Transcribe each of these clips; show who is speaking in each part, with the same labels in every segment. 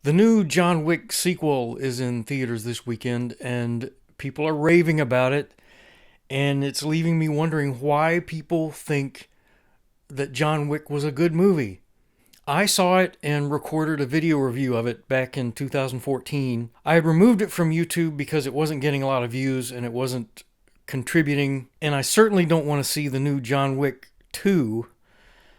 Speaker 1: The new John Wick sequel is in theaters this weekend, and people are raving about it. And it's leaving me wondering why people think that John Wick was a good movie. I saw it and recorded a video review of it back in 2014. I had removed it from YouTube because it wasn't getting a lot of views and it wasn't contributing. And I certainly don't want to see the new John Wick 2.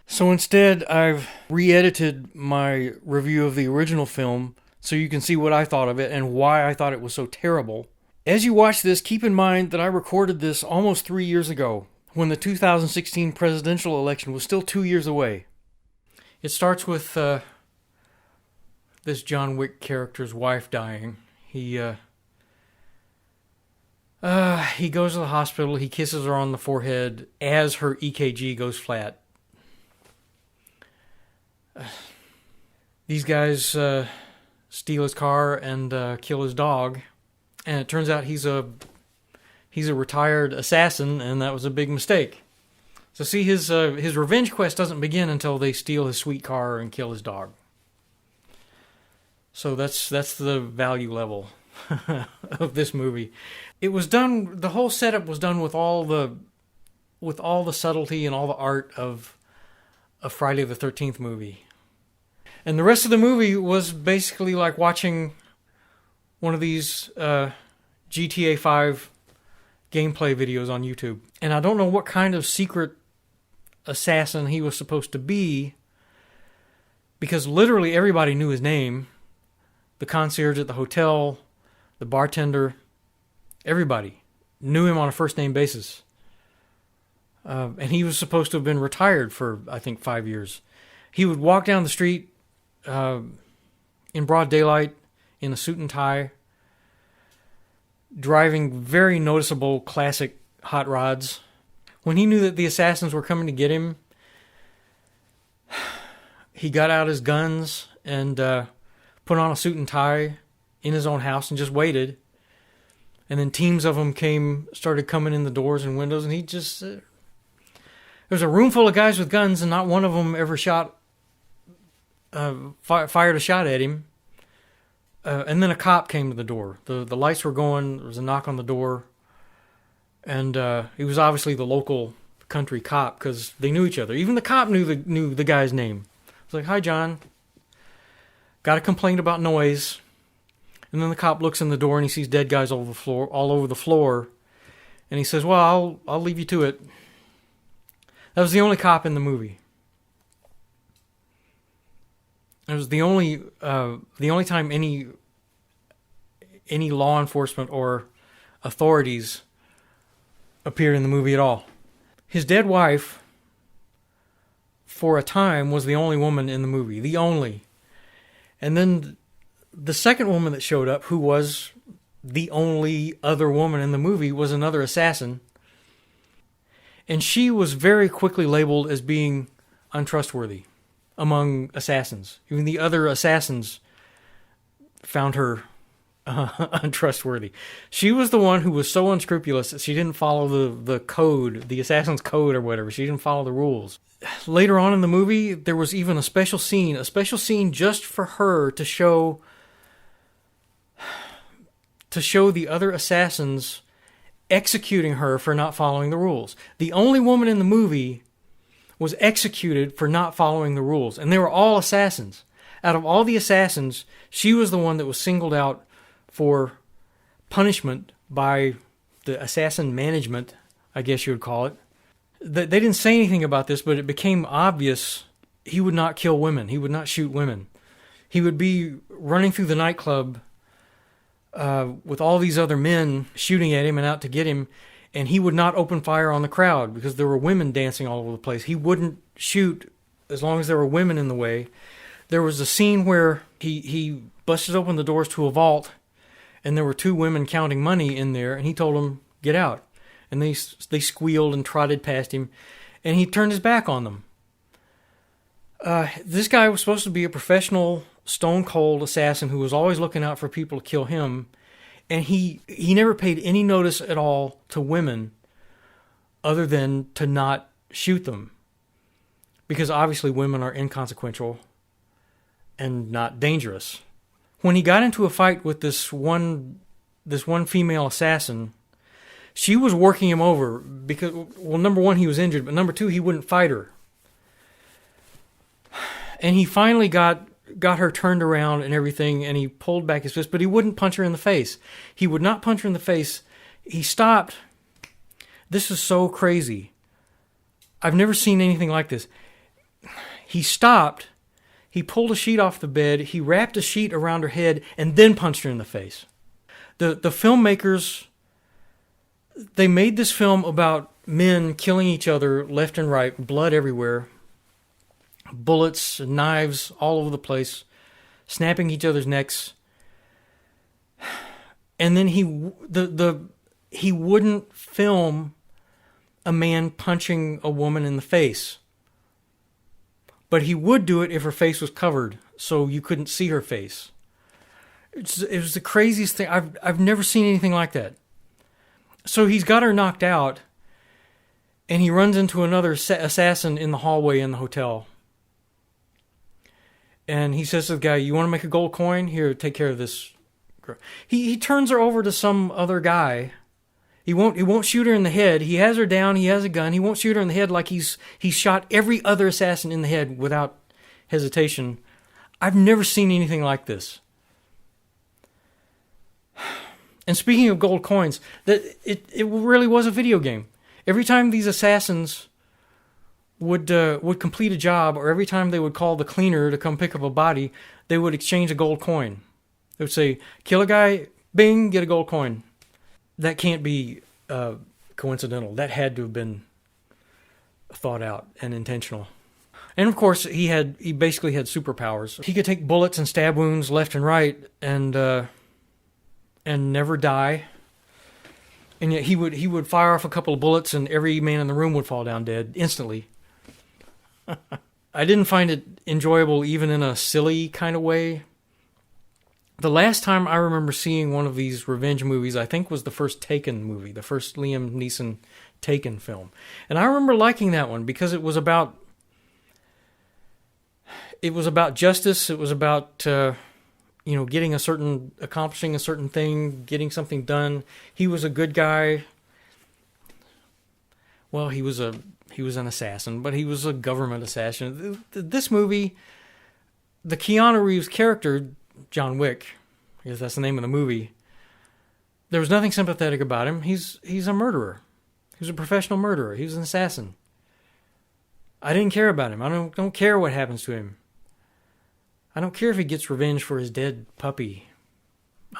Speaker 1: So instead, I've re-edited my review of the original film so you can see what I thought of it and why I thought it was so terrible. As you watch this, keep in mind that I recorded this almost 3 years ago, when the 2016 presidential election was still 2 years away. It starts with this John Wick character's wife dying. He goes to the hospital, he kisses her on the forehead as her EKG goes flat. These guys steal his car and kill his dog, and it turns out he's a retired assassin, and that was a big mistake. So see, his revenge quest doesn't begin until they steal his sweet car and kill his dog. So that's the value level of this movie. It was done. The whole setup was done with all the subtlety and all the art of a Friday the 13th movie. And the rest of the movie was basically like watching one of these GTA 5 gameplay videos on YouTube. And I don't know what kind of secret assassin he was supposed to be, because literally everybody knew his name. The concierge at the hotel, the bartender, everybody knew him on a first name basis. And he was supposed to have been retired for, I think, 5 years. He would walk down the street in broad daylight in a suit and tie, driving very noticeable classic hot rods. When he knew that the assassins were coming to get him, he got out his guns and put on a suit and tie in his own house and just waited. And then teams of them started coming in the doors and windows, and he just... there was a room full of guys with guns, and not one of them ever fired a shot at him. And then a cop came to the door. The lights were going. There was a knock on the door. And he was obviously the local country cop, because they knew each other. Even the cop knew the guy's name. I was like, "Hi, John. Got a complaint about noise." And then the cop looks in the door and he sees dead guys all over the floor. And he says, "Well, I'll leave you to it." That was the only cop in the movie. It was the only time any law enforcement or authorities appeared in the movie at all. His dead wife, for a time, was the only woman in the movie. The only. And then the second woman that showed up, who was the only other woman in the movie, was another assassin. And she was very quickly labeled as being untrustworthy among assassins. Even the other assassins found her untrustworthy. She was the one who was so unscrupulous that she didn't follow the code, the assassin's code or whatever. She didn't follow the rules. Later on in the movie, there was even a special scene just for her to show the other assassins executing her for not following the rules. The only woman in the movie was executed for not following the rules, and they were all assassins. Out of all the assassins, she was the one that was singled out for punishment by the assassin management, I guess you would call it. They didn't say anything about this, but it became obvious he would not kill women. He would not shoot women. He would be running through the nightclub with all these other men shooting at him and out to get him, and he would not open fire on the crowd because there were women dancing all over the place. He wouldn't shoot as long as there were women in the way. There was a scene where he busted open the doors to a vault, and there were two women counting money in there, and he told them, "Get out." And they squealed and trotted past him, and he turned his back on them. This guy was supposed to be a professional, stone-cold assassin who was always looking out for people to kill him, and he never paid any notice at all to women other than to not shoot them. Because obviously women are inconsequential and not dangerous. when he got into a fight with this one female assassin, she was working him over because, well, number one, he was injured, but number two, he wouldn't fight her. And he finally got her turned around and everything, and he pulled back his fist, but he wouldn't punch her in the face. He would not punch her in the face. He stopped. This is so crazy. I've never seen anything like this. He stopped. He pulled a sheet off the bed. He wrapped a sheet around her head and then punched her in the face. The filmmakers, they made this film about men killing each other left and right, blood everywhere, bullets, knives all over the place, snapping each other's necks. And then he wouldn't film a man punching a woman in the face. But he would do it if her face was covered, so you couldn't see her face. It was the craziest thing. I've never seen anything like that. So he's got her knocked out, and he runs into another assassin in the hallway in the hotel. And he says to the guy, "You want to make a gold coin? Here, take care of this girl." He turns her over to some other guy. He won't shoot her in the head. He has her down. He has a gun. He won't shoot her in the head like he's shot every other assassin in the head without hesitation. I've never seen anything like this. And speaking of gold coins, it really was a video game. Every time these assassins would complete a job, or every time they would call the cleaner to come pick up a body, they would exchange a gold coin. They would say, "Kill a guy, bing, get a gold coin." That can't be coincidental. That had to have been thought out and intentional. And of course, he basically had superpowers. He could take bullets and stab wounds left and right, and never die. And yet he would fire off a couple of bullets, and every man in the room would fall down dead instantly. I didn't find it enjoyable, even in a silly kind of way. The last time I remember seeing one of these revenge movies, I think, was the first Taken movie, the first Liam Neeson Taken film. And I remember liking that one because it was about justice. It was about accomplishing a certain thing, getting something done. He was a good guy. Well, he was an assassin, but he was a government assassin. This movie, the Keanu Reeves character, John Wick, I guess that's the name of the movie, there was nothing sympathetic about him. He's a murderer. He was a professional murderer. He was an assassin. I didn't care about him. I don't care what happens to him. I don't care if he gets revenge for his dead puppy.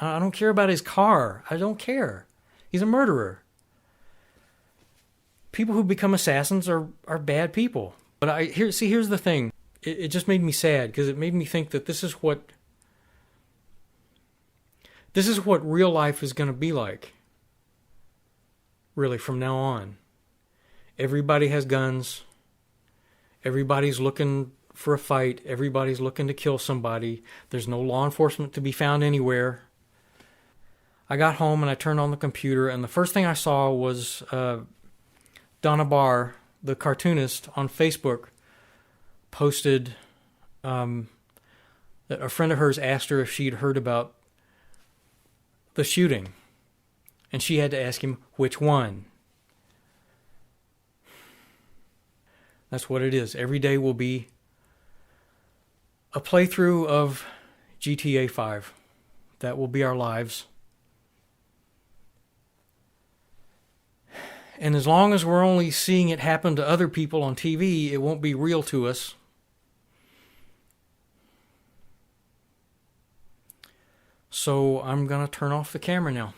Speaker 1: I don't care about his car. I don't care. He's a murderer. People who become assassins are bad people. But here's the thing. It just made me sad because it made me think that this is what real life is going to be like. Really, from now on. Everybody has guns. Everybody's looking for a fight. Everybody's looking to kill somebody. There's no law enforcement to be found anywhere. I got home and I turned on the computer, and the first thing I saw was Donna Barr, the cartoonist, on Facebook posted that a friend of hers asked her if she'd heard about the shooting, and she had to ask him which one. That's what it is. Every day will be a playthrough of GTA 5. That will be our lives. And as long as we're only seeing it happen to other people on TV, it won't be real to us. So I'm going to turn off the camera now.